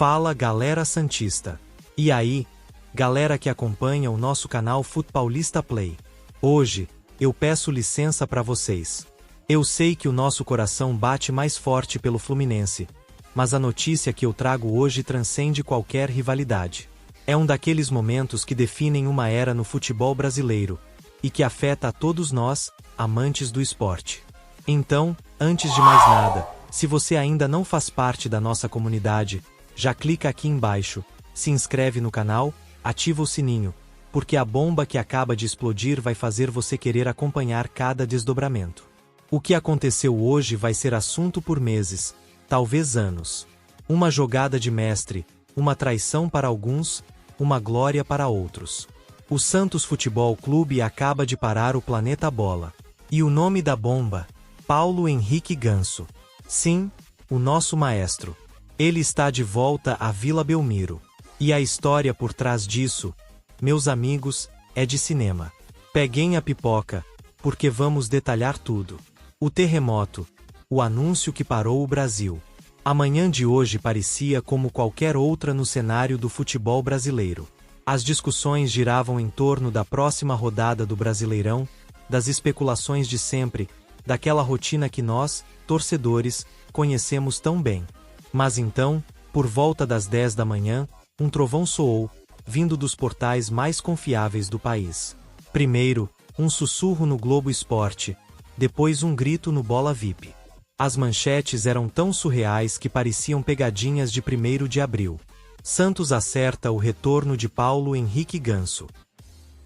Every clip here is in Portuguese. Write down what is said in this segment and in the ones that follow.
Fala, galera santista. E aí, galera que acompanha o nosso canal Futebolista Play. Hoje, eu peço licença para vocês. Eu sei que o nosso coração bate mais forte pelo Fluminense, mas a notícia que eu trago hoje transcende qualquer rivalidade. É um daqueles momentos que definem uma era no futebol brasileiro, e que afeta a todos nós, amantes do esporte. Então, antes de mais nada, se você ainda não faz parte da nossa comunidade, já clica aqui embaixo, se inscreve no canal, ativa o sininho, porque a bomba que acaba de explodir vai fazer você querer acompanhar cada desdobramento. O que aconteceu hoje vai ser assunto por meses, talvez anos. Uma jogada de mestre, uma traição para alguns, uma glória para outros. O Santos Futebol Clube acaba de parar o planeta Bola. E o nome da bomba? Paulo Henrique Ganso. Sim, o nosso maestro. Ele está de volta à Vila Belmiro. E a história por trás disso, meus amigos, é de cinema. Peguem a pipoca, porque vamos detalhar tudo. O terremoto, o anúncio que parou o Brasil. A manhã de hoje parecia como qualquer outra no cenário do futebol brasileiro. As discussões giravam em torno da próxima rodada do Brasileirão, das especulações de sempre, daquela rotina que nós, torcedores, conhecemos tão bem. Mas então, por volta das 10 da manhã, um trovão soou, vindo dos portais mais confiáveis do país. Primeiro, um sussurro no Globo Esporte, depois um grito no Bola VIP. As manchetes eram tão surreais que pareciam pegadinhas de 1º de abril. Santos acerta o retorno de Paulo Henrique Ganso.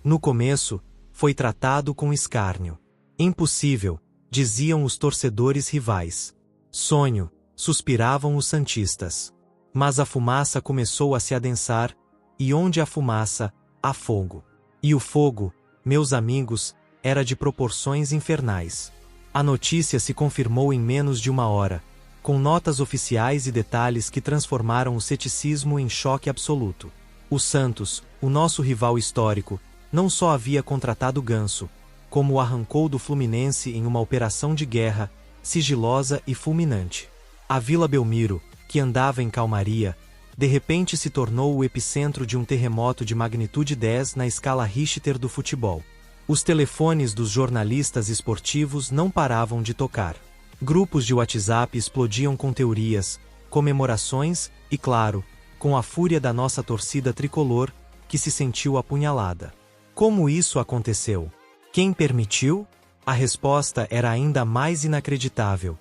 No começo, foi tratado com escárnio. Impossível, diziam os torcedores rivais. Sonho, suspiravam os santistas. Mas a fumaça começou a se adensar, e onde há fumaça, há fogo. E o fogo, meus amigos, era de proporções infernais. A notícia se confirmou em menos de uma hora, com notas oficiais e detalhes que transformaram o ceticismo em choque absoluto. O Santos, o nosso rival histórico, não só havia contratado Ganso, como o arrancou do Fluminense em uma operação de guerra, sigilosa e fulminante. A Vila Belmiro, que andava em calmaria, de repente se tornou o epicentro de um terremoto de magnitude 10 na escala Richter do futebol. Os telefones dos jornalistas esportivos não paravam de tocar. Grupos de WhatsApp explodiam com teorias, comemorações e, claro, com a fúria da nossa torcida tricolor, que se sentiu apunhalada. Como isso aconteceu? Quem permitiu? A resposta era ainda mais inacreditável.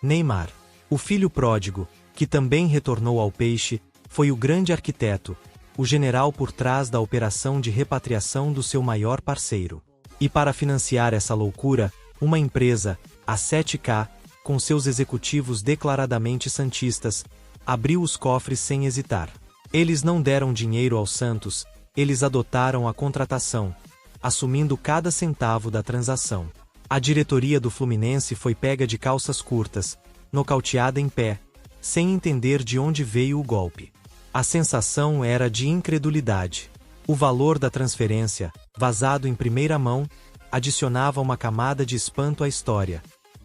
Neymar, o filho pródigo, que também retornou ao Peixe, foi o grande arquiteto, o general por trás da operação de repatriação do seu maior parceiro. E para financiar essa loucura, uma empresa, a 7K, com seus executivos declaradamente santistas, abriu os cofres sem hesitar. Eles não deram dinheiro ao Santos, eles adotaram a contratação, assumindo cada centavo da transação. A diretoria do Fluminense foi pega de calças curtas, nocauteada em pé, sem entender de onde veio o golpe. A sensação era de incredulidade. O valor da transferência, vazado em primeira mão, adicionava uma camada de espanto à história.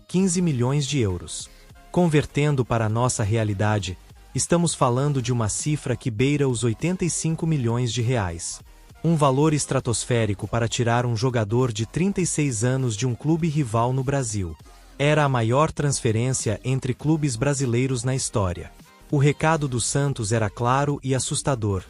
15 milhões de euros. Convertendo para a nossa realidade, estamos falando de uma cifra que beira os 85 milhões de reais. Um valor estratosférico para tirar um jogador de 36 anos de um clube rival no Brasil. Era a maior transferência entre clubes brasileiros na história. O recado do Santos era claro e assustador.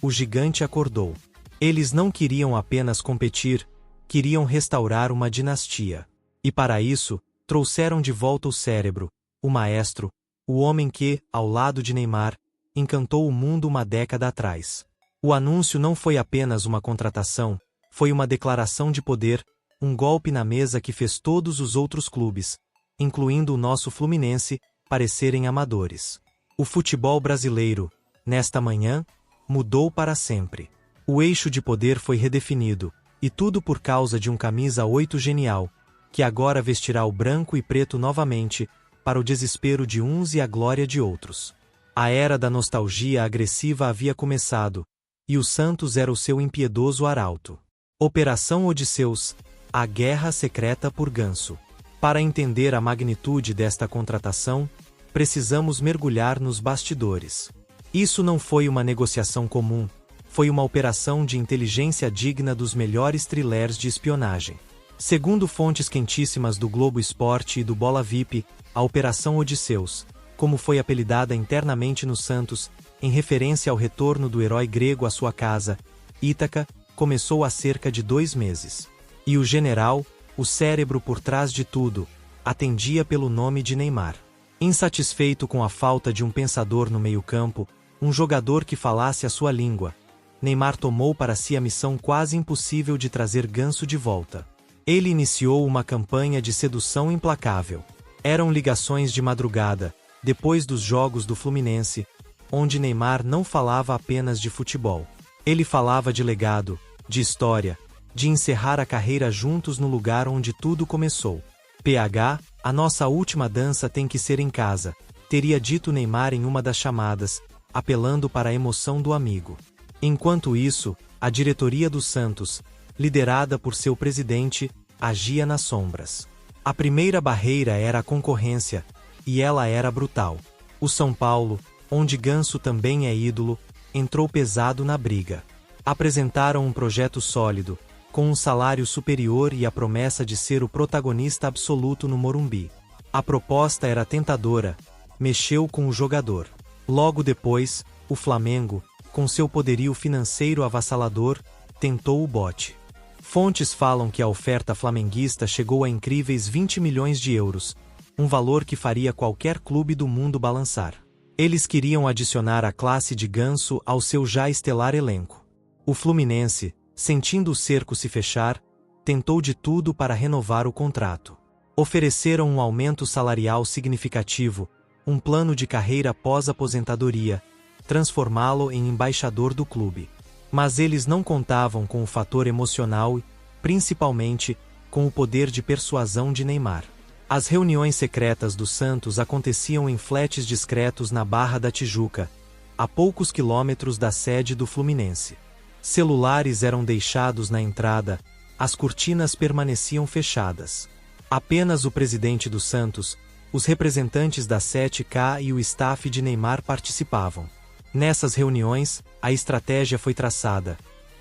O gigante acordou. Eles não queriam apenas competir, queriam restaurar uma dinastia. E para isso, trouxeram de volta o cérebro, o maestro, o homem que, ao lado de Neymar, encantou o mundo uma década atrás. O anúncio não foi apenas uma contratação, foi uma declaração de poder, um golpe na mesa que fez todos os outros clubes, incluindo o nosso Fluminense, parecerem amadores. O futebol brasileiro, nesta manhã, mudou para sempre. O eixo de poder foi redefinido, e tudo por causa de um camisa 8 genial, que agora vestirá o branco e preto novamente, para o desespero de uns e a glória de outros. A era da nostalgia agressiva havia começado, e o Santos era o seu impiedoso arauto. Operação Odisseus, a guerra secreta por Ganso. Para entender a magnitude desta contratação, precisamos mergulhar nos bastidores. Isso não foi uma negociação comum, foi uma operação de inteligência digna dos melhores thrillers de espionagem. Segundo fontes quentíssimas do Globo Esporte e do Bola VIP, a Operação Odisseus, como foi apelidada internamente no Santos, em referência ao retorno do herói grego à sua casa, Ítaca, começou há cerca de 2 meses. E o general, o cérebro por trás de tudo, atendia pelo nome de Neymar. Insatisfeito com a falta de um pensador no meio-campo, um jogador que falasse a sua língua, Neymar tomou para si a missão quase impossível de trazer Ganso de volta. Ele iniciou uma campanha de sedução implacável. Eram ligações de madrugada, depois dos jogos do Fluminense, onde Neymar não falava apenas de futebol. Ele falava de legado, de história, de encerrar a carreira juntos no lugar onde tudo começou. PH, a nossa última dança tem que ser em casa, teria dito Neymar em uma das chamadas, apelando para a emoção do amigo. Enquanto isso, a diretoria do Santos, liderada por seu presidente, agia nas sombras. A primeira barreira era a concorrência, e ela era brutal. O São Paulo, onde Ganso também é ídolo, entrou pesado na briga. Apresentaram um projeto sólido, com um salário superior e a promessa de ser o protagonista absoluto no Morumbi. A proposta era tentadora, mexeu com o jogador. Logo depois, o Flamengo, com seu poderio financeiro avassalador, tentou o bote. Fontes falam que a oferta flamenguista chegou a incríveis 20 milhões de euros, um valor que faria qualquer clube do mundo balançar. Eles queriam adicionar a classe de Ganso ao seu já estelar elenco. O Fluminense, sentindo o cerco se fechar, tentou de tudo para renovar o contrato. Ofereceram um aumento salarial significativo, um plano de carreira pós-aposentadoria, transformá-lo em embaixador do clube. Mas eles não contavam com o fator emocional e, principalmente, com o poder de persuasão de Neymar. As reuniões secretas do Santos aconteciam em flats discretos na Barra da Tijuca, a poucos quilômetros da sede do Fluminense. Celulares eram deixados na entrada, as cortinas permaneciam fechadas. Apenas o presidente do Santos, os representantes da 7K e o staff de Neymar participavam. Nessas reuniões, a estratégia foi traçada.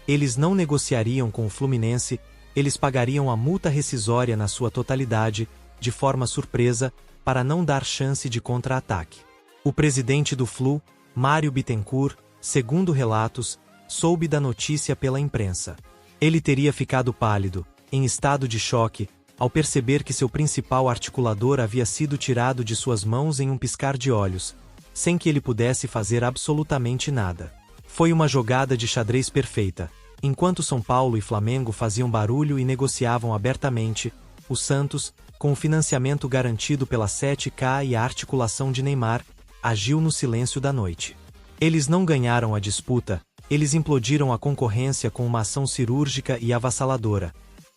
Eles não negociariam com o Fluminense, eles pagariam a multa rescisória na sua totalidade, de forma surpresa, para não dar chance de contra-ataque. O presidente do Flu, Mário Bittencourt, segundo relatos, soube da notícia pela imprensa. Ele teria ficado pálido, em estado de choque, ao perceber que seu principal articulador havia sido tirado de suas mãos em um piscar de olhos, sem que ele pudesse fazer absolutamente nada. Foi uma jogada de xadrez perfeita. Enquanto São Paulo e Flamengo faziam barulho e negociavam abertamente, o Santos, com o financiamento garantido pela 7K e a articulação de Neymar, agiu no silêncio da noite. Eles não ganharam a disputa, eles implodiram a concorrência com uma ação cirúrgica e avassaladora,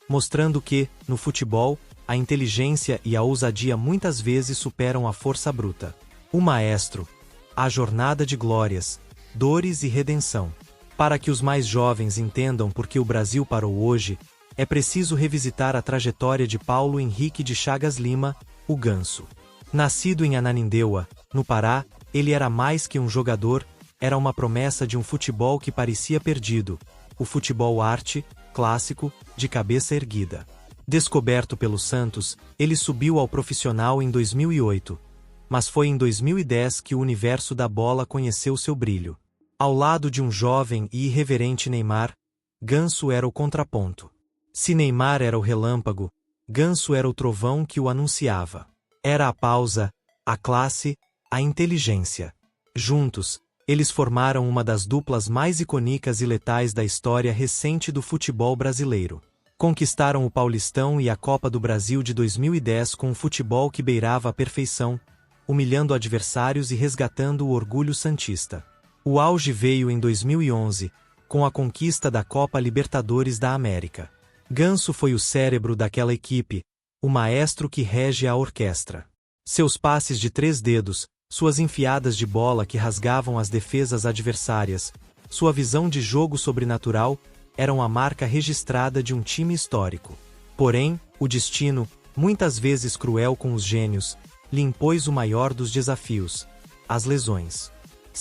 mostrando que, no futebol, a inteligência e a ousadia muitas vezes superam a força bruta. O Maestro. A jornada de glórias, dores e redenção. Para que os mais jovens entendam por que o Brasil parou hoje, é preciso revisitar a trajetória de Paulo Henrique de Chagas Lima, o Ganso. Nascido em Ananindeua, no Pará, ele era mais que um jogador, era uma promessa de um futebol que parecia perdido, o futebol arte, clássico, de cabeça erguida. Descoberto pelo Santos, ele subiu ao profissional em 2008. Mas foi em 2010 que o universo da bola conheceu seu brilho. Ao lado de um jovem e irreverente Neymar, Ganso era o contraponto. Se Neymar era o relâmpago, Ganso era o trovão que o anunciava. Era a pausa, a classe, a inteligência. Juntos, eles formaram uma das duplas mais icônicas e letais da história recente do futebol brasileiro. Conquistaram o Paulistão e a Copa do Brasil de 2010 com um futebol que beirava a perfeição, humilhando adversários e resgatando o orgulho santista. O auge veio em 2011, com a conquista da Copa Libertadores da América. Ganso foi o cérebro daquela equipe, o maestro que rege a orquestra. Seus passes de 3 dedos, suas enfiadas de bola que rasgavam as defesas adversárias, sua visão de jogo sobrenatural, eram a marca registrada de um time histórico. Porém, o destino, muitas vezes cruel com os gênios, lhe impôs o maior dos desafios: as lesões.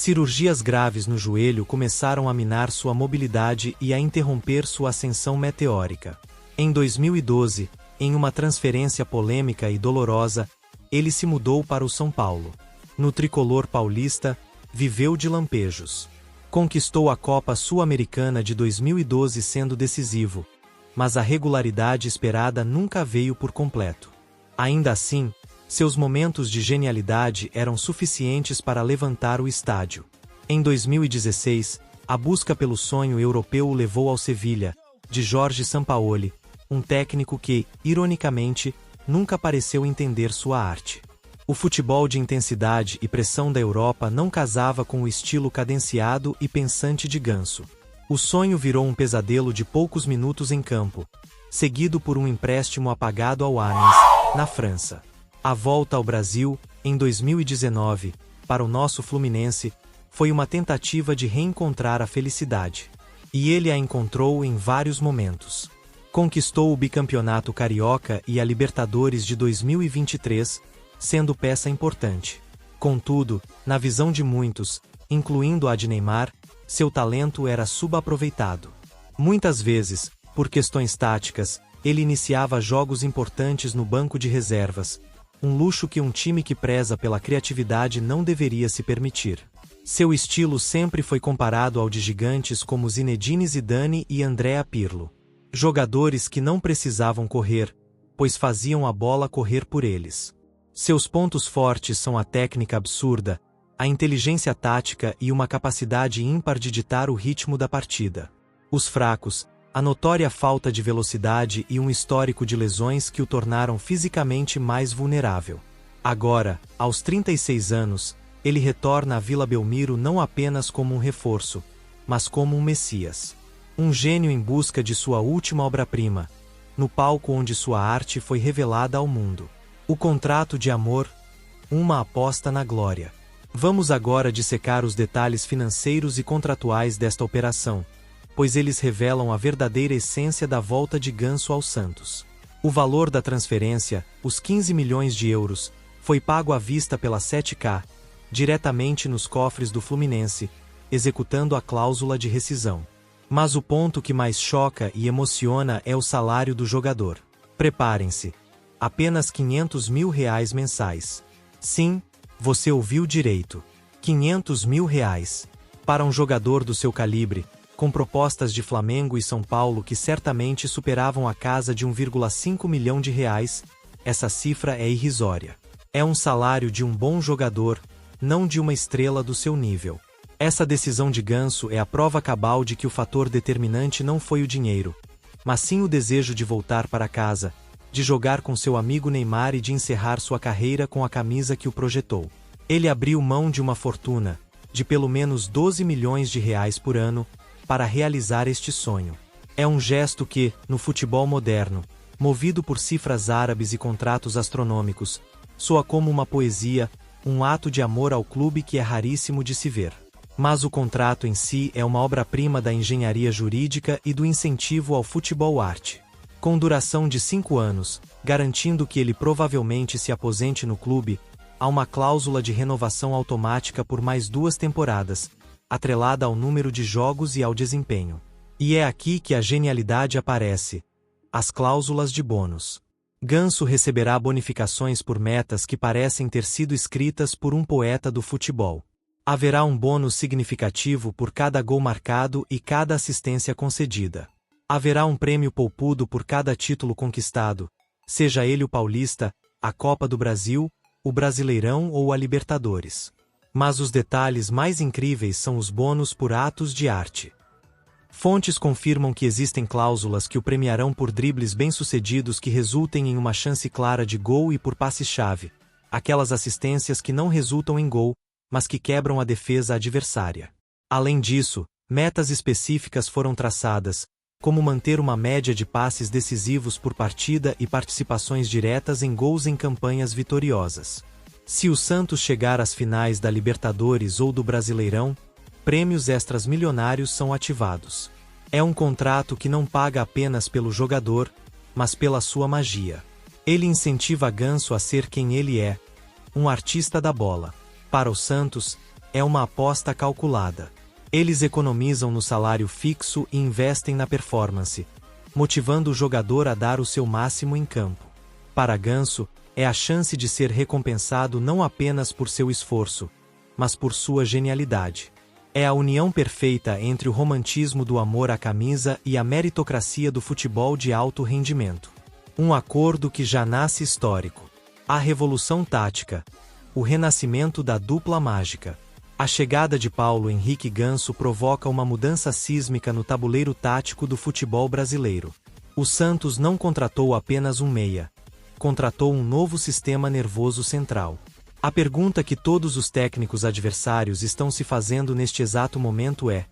Cirurgias graves no joelho começaram a minar sua mobilidade e a interromper sua ascensão meteórica. Em 2012, em uma transferência polêmica e dolorosa, ele se mudou para o São Paulo. No tricolor paulista, viveu de lampejos. Conquistou a Copa Sul-Americana de 2012 sendo decisivo, mas a regularidade esperada nunca veio por completo. Ainda assim, seus momentos de genialidade eram suficientes para levantar o estádio. Em 2016, a busca pelo sonho europeu o levou ao Sevilha, de Jorge Sampaoli, um técnico que, ironicamente, nunca pareceu entender sua arte. O futebol de intensidade e pressão da Europa não casava com o estilo cadenciado e pensante de Ganso. O sonho virou um pesadelo de poucos minutos em campo, seguido por um empréstimo apagado ao Amiens, na França. A volta ao Brasil, em 2019, para o nosso Fluminense, foi uma tentativa de reencontrar a felicidade. E ele a encontrou em vários momentos. Conquistou o bicampeonato carioca e a Libertadores de 2023, sendo peça importante. Contudo, na visão de muitos, incluindo a de Neymar, seu talento era subaproveitado. Muitas vezes, por questões táticas, ele iniciava jogos importantes no banco de reservas, um luxo que um time que preza pela criatividade não deveria se permitir. Seu estilo sempre foi comparado ao de gigantes como Zinedine Zidane e Andrea Pirlo. Jogadores que não precisavam correr, pois faziam a bola correr por eles. Seus pontos fortes são a técnica absurda, a inteligência tática e uma capacidade ímpar de ditar o ritmo da partida. Os fracos, a notória falta de velocidade e um histórico de lesões que o tornaram fisicamente mais vulnerável. Agora, aos 36 anos, ele retorna à Vila Belmiro não apenas como um reforço, mas como um messias. Um gênio em busca de sua última obra-prima, no palco onde sua arte foi revelada ao mundo. O contrato de amor, uma aposta na glória. Vamos agora dissecar os detalhes financeiros e contratuais desta operação, pois eles revelam a verdadeira essência da volta de Ganso ao Santos. O valor da transferência, os 15 milhões de euros, foi pago à vista pela 7K, diretamente nos cofres do Fluminense, executando a cláusula de rescisão. Mas o ponto que mais choca e emociona é o salário do jogador. Preparem-se. Apenas R$500 mil mensais. Sim, você ouviu direito. R$500 mil. Para um jogador do seu calibre, com propostas de Flamengo e São Paulo que certamente superavam a casa de R$1,5 milhão, essa cifra é irrisória. É um salário de um bom jogador, não de uma estrela do seu nível. Essa decisão de Ganso é a prova cabal de que o fator determinante não foi o dinheiro, mas sim o desejo de voltar para casa, de jogar com seu amigo Neymar e de encerrar sua carreira com a camisa que o projetou. Ele abriu mão de uma fortuna, de pelo menos R$12 milhões por ano, para realizar este sonho. É um gesto que, no futebol moderno, movido por cifras árabes e contratos astronômicos, soa como uma poesia, um ato de amor ao clube que é raríssimo de se ver. Mas o contrato em si é uma obra-prima da engenharia jurídica e do incentivo ao futebol arte. Com duração de 5 anos, garantindo que ele provavelmente se aposente no clube, há uma cláusula de renovação automática por mais 2 temporadas, atrelada ao número de jogos e ao desempenho. E é aqui que a genialidade aparece. As cláusulas de bônus. Ganso receberá bonificações por metas que parecem ter sido escritas por um poeta do futebol. Haverá um bônus significativo por cada gol marcado e cada assistência concedida. Haverá um prêmio poupudo por cada título conquistado, seja ele o Paulista, a Copa do Brasil, o Brasileirão ou a Libertadores. Mas os detalhes mais incríveis são os bônus por atos de arte. Fontes confirmam que existem cláusulas que o premiarão por dribles bem-sucedidos que resultem em uma chance clara de gol e por passe-chave, aquelas assistências que não resultam em gol, mas que quebram a defesa adversária. Além disso, metas específicas foram traçadas, como manter uma média de passes decisivos por partida e participações diretas em gols em campanhas vitoriosas. Se o Santos chegar às finais da Libertadores ou do Brasileirão, prêmios extras milionários são ativados. É um contrato que não paga apenas pelo jogador, mas pela sua magia. Ele incentiva Ganso a ser quem ele é, um artista da bola. Para o Santos, é uma aposta calculada. Eles economizam no salário fixo e investem na performance, motivando o jogador a dar o seu máximo em campo. Para Ganso, é a chance de ser recompensado não apenas por seu esforço, mas por sua genialidade. É a união perfeita entre o romantismo do amor à camisa e a meritocracia do futebol de alto rendimento. Um acordo que já nasce histórico. A revolução tática. O renascimento da dupla mágica. A chegada de Paulo Henrique Ganso provoca uma mudança sísmica no tabuleiro tático do futebol brasileiro. O Santos não contratou apenas um meia. Contratou um novo sistema nervoso central. A pergunta que todos os técnicos adversários estão se fazendo neste exato momento é: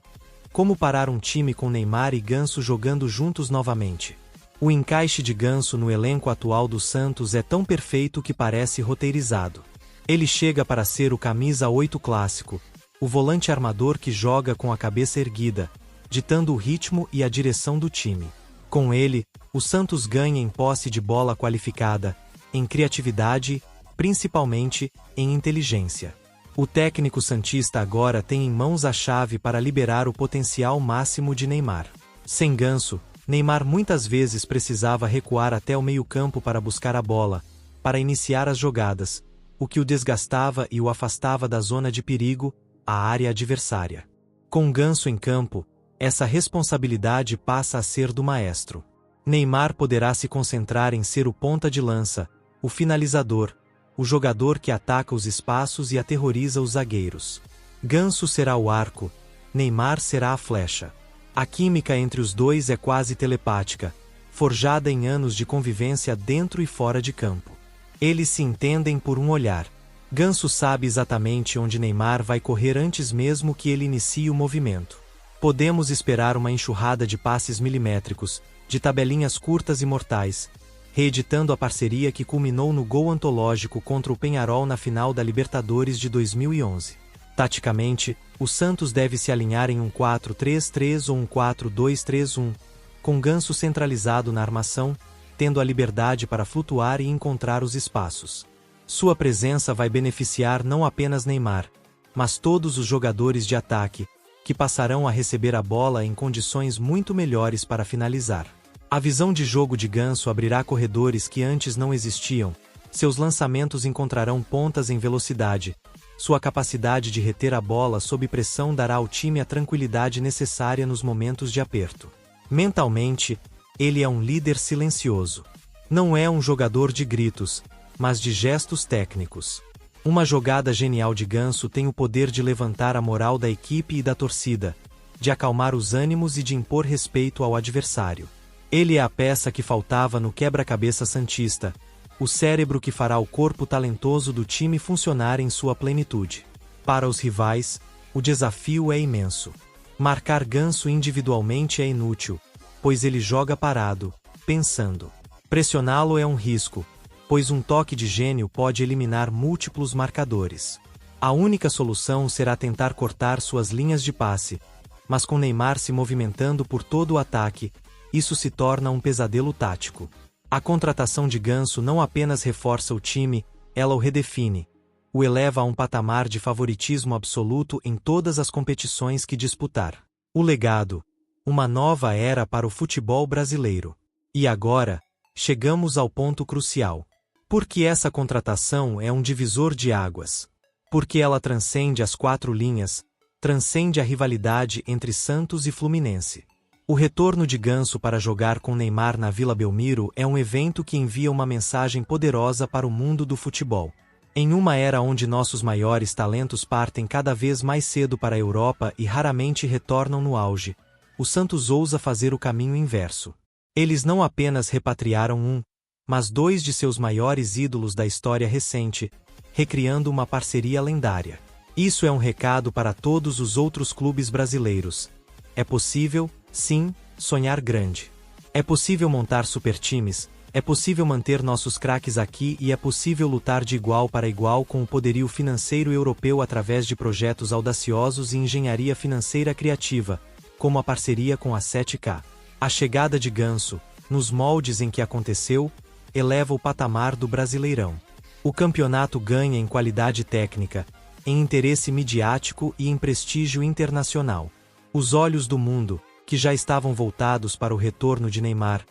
como parar um time com Neymar e Ganso jogando juntos novamente? O encaixe de Ganso no elenco atual do Santos é tão perfeito que parece roteirizado. Ele chega para ser o camisa 8 clássico, o volante armador que joga com a cabeça erguida, ditando o ritmo e a direção do time. Com ele, o Santos ganha em posse de bola qualificada, em criatividade, principalmente em inteligência. O técnico santista agora tem em mãos a chave para liberar o potencial máximo de Neymar. Sem Ganso, Neymar muitas vezes precisava recuar até o meio-campo para buscar a bola, para iniciar as jogadas, o que o desgastava e o afastava da zona de perigo, a área adversária. Com Ganso em campo, essa responsabilidade passa a ser do maestro. Neymar poderá se concentrar em ser o ponta de lança, o finalizador, o jogador que ataca os espaços e aterroriza os zagueiros. Ganso será o arco, Neymar será a flecha. A química entre os dois é quase telepática, forjada em anos de convivência dentro e fora de campo. Eles se entendem por um olhar. Ganso sabe exatamente onde Neymar vai correr antes mesmo que ele inicie o movimento. Podemos esperar uma enxurrada de passes milimétricos, de tabelinhas curtas e mortais, reeditando a parceria que culminou no gol antológico contra o Peñarol na final da Libertadores de 2011. Taticamente, o Santos deve se alinhar em um 4-3-3 ou um 4-2-3-1, com Ganso centralizado na armação, tendo a liberdade para flutuar e encontrar os espaços. Sua presença vai beneficiar não apenas Neymar, mas todos os jogadores de ataque, que passarão a receber a bola em condições muito melhores para finalizar. A visão de jogo de Ganso abrirá corredores que antes não existiam, seus lançamentos encontrarão pontas em velocidade, sua capacidade de reter a bola sob pressão dará ao time a tranquilidade necessária nos momentos de aperto. Mentalmente, ele é um líder silencioso. Não é um jogador de gritos, mas de gestos técnicos. Uma jogada genial de Ganso tem o poder de levantar a moral da equipe e da torcida, de acalmar os ânimos e de impor respeito ao adversário. Ele é a peça que faltava no quebra-cabeça santista, o cérebro que fará o corpo talentoso do time funcionar em sua plenitude. Para os rivais, o desafio é imenso. Marcar Ganso individualmente é inútil, pois ele joga parado, pensando. Pressioná-lo é um risco, pois um toque de gênio pode eliminar múltiplos marcadores. A única solução será tentar cortar suas linhas de passe, mas com Neymar se movimentando por todo o ataque, isso se torna um pesadelo tático. A contratação de Ganso não apenas reforça o time, ela o redefine, o eleva a um patamar de favoritismo absoluto em todas as competições que disputar. O legado, uma nova era para o futebol brasileiro. E agora, chegamos ao ponto crucial. Porque essa contratação é um divisor de águas. Porque ela transcende as 4 linhas, transcende a rivalidade entre Santos e Fluminense. O retorno de Ganso para jogar com Neymar na Vila Belmiro é um evento que envia uma mensagem poderosa para o mundo do futebol. Em uma era onde nossos maiores talentos partem cada vez mais cedo para a Europa e raramente retornam no auge, o Santos ousa fazer o caminho inverso. Eles não apenas repatriaram um, mas 2 de seus maiores ídolos da história recente, recriando uma parceria lendária. Isso é um recado para todos os outros clubes brasileiros. É possível, sim, sonhar grande. É possível montar supertimes, é possível manter nossos craques aqui e é possível lutar de igual para igual com o poderio financeiro europeu através de projetos audaciosos e engenharia financeira criativa, como a parceria com a 7K. A chegada de Ganso, nos moldes em que aconteceu, eleva o patamar do Brasileirão. O campeonato ganha em qualidade técnica, em interesse midiático e em prestígio internacional. Os olhos do mundo, que já estavam voltados para o retorno de Neymar,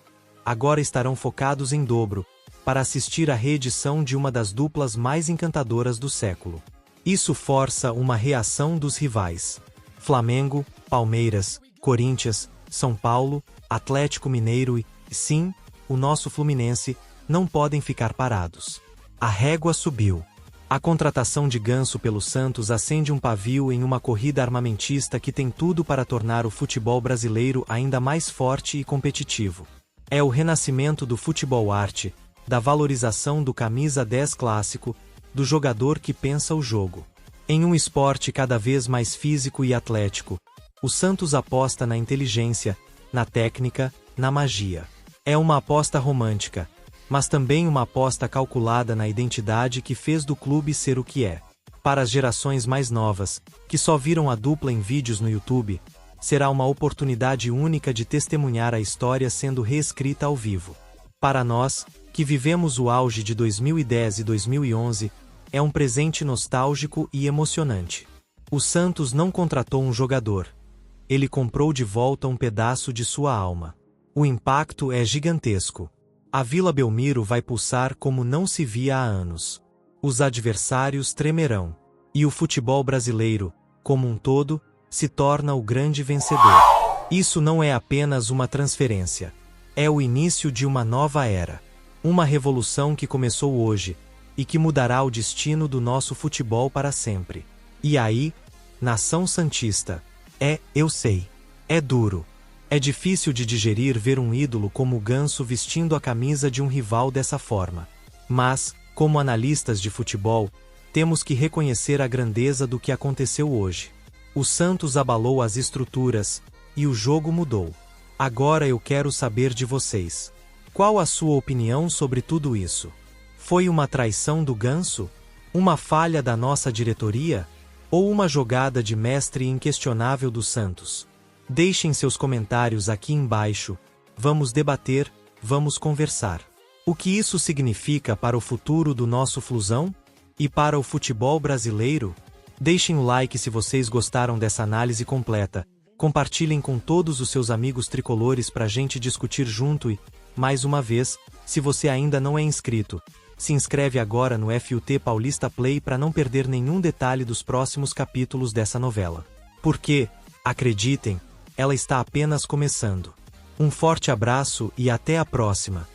agora estarão focados em dobro, para assistir à reedição de uma das duplas mais encantadoras do século. Isso força uma reação dos rivais. Flamengo, Palmeiras, Corinthians, São Paulo, Atlético Mineiro e, sim, o nosso Fluminense, não podem ficar parados. A régua subiu. A contratação de Ganso pelo Santos acende um pavio em uma corrida armamentista que tem tudo para tornar o futebol brasileiro ainda mais forte e competitivo. É o renascimento do futebol arte, da valorização do camisa 10 clássico, do jogador que pensa o jogo. Em um esporte cada vez mais físico e atlético, o Santos aposta na inteligência, na técnica, na magia. É uma aposta romântica, mas também uma aposta calculada na identidade que fez do clube ser o que é. Para as gerações mais novas, que só viram a dupla em vídeos no YouTube, será uma oportunidade única de testemunhar a história sendo reescrita ao vivo. Para nós, que vivemos o auge de 2010 e 2011, é um presente nostálgico e emocionante. O Santos não contratou um jogador. Ele comprou de volta um pedaço de sua alma. O impacto é gigantesco. A Vila Belmiro vai pulsar como não se via há anos. Os adversários tremerão. E o futebol brasileiro, como um todo, se torna o grande vencedor. Isso não é apenas uma transferência. É o início de uma nova era. Uma revolução que começou hoje, e que mudará o destino do nosso futebol para sempre. E aí, nação santista, eu sei. É duro. É difícil de digerir ver um ídolo como o Ganso vestindo a camisa de um rival dessa forma. Mas, como analistas de futebol, temos que reconhecer a grandeza do que aconteceu hoje. O Santos abalou as estruturas, e o jogo mudou. Agora eu quero saber de vocês. Qual a sua opinião sobre tudo isso? Foi uma traição do Ganso? Uma falha da nossa diretoria? Ou uma jogada de mestre inquestionável do Santos? Deixem seus comentários aqui embaixo. Vamos debater, vamos conversar. O que isso significa para o futuro do nosso Flusão? E para o futebol brasileiro? Deixem o like se vocês gostaram dessa análise completa. Compartilhem com todos os seus amigos tricolores para a gente discutir junto e, mais uma vez, se você ainda não é inscrito, se inscreve agora no FUT Paulista Play para não perder nenhum detalhe dos próximos capítulos dessa novela. Porque, acreditem, ela está apenas começando. Um forte abraço e até a próxima!